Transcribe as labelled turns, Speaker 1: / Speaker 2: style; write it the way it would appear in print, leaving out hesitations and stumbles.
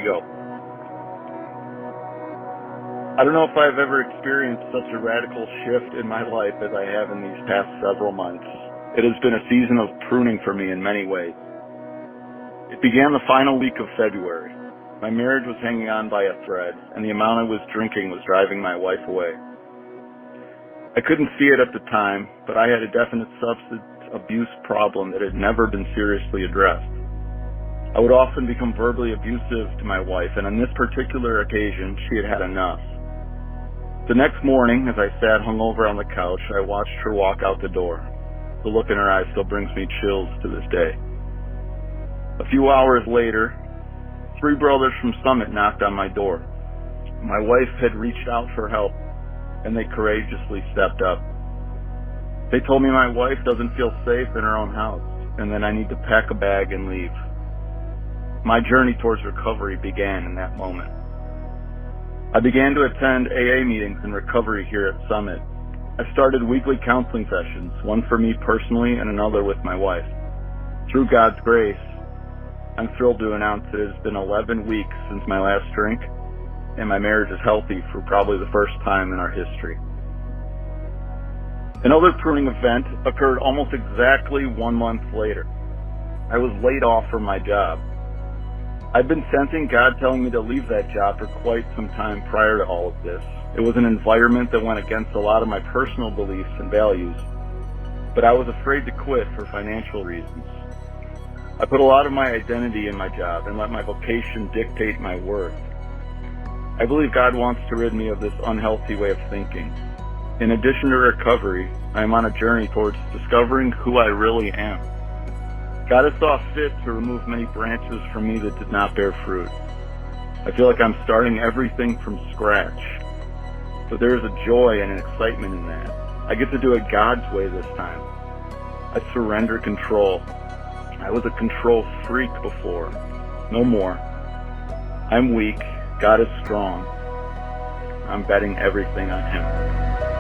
Speaker 1: we go. I don't know if I've ever experienced such a radical shift in my life as I have in these past several months. It has been a season of pruning for me in many ways. It began the final week of February. My marriage was hanging on by a thread, and the amount I was drinking was driving my wife away. I couldn't see it at the time, but I had a definite substance abuse problem that had never been seriously addressed. I would often become verbally abusive to my wife, and on this particular occasion, she had had enough. The next morning, as I sat hungover on the couch, I watched her walk out the door. The look in her eyes still brings me chills to this day. A few hours later, 3 brothers from Summit knocked on my door. My wife had reached out for help, and they courageously stepped up. They told me my wife doesn't feel safe in her own house, and that I need to pack a bag and leave. My journey towards recovery began in that moment. I began to attend AA meetings in recovery here at Summit. I started weekly counseling sessions, one for me personally and another with my wife. Through God's grace, I'm thrilled to announce that it has been 11 weeks since my last drink, and my marriage is healthy for probably the first time in our history. Another pruning event occurred almost exactly 1 month later. I was laid off from my job. I'd been sensing God telling me to leave that job for quite some time prior to all of this. It was an environment that went against a lot of my personal beliefs and values, but I was afraid to quit for financial reasons. I put a lot of my identity in my job and let my vocation dictate my worth. I believe God wants to rid me of this unhealthy way of thinking. In addition to recovery, I am on a journey towards discovering who I really am. God has saw fit to remove many branches from me that did not bear fruit. I feel like I'm starting everything from scratch, but there is a joy and an excitement in that. I get to do it God's way this time. I surrender control. I was a control freak before. No more. I'm weak. God is strong. I'm betting everything on Him.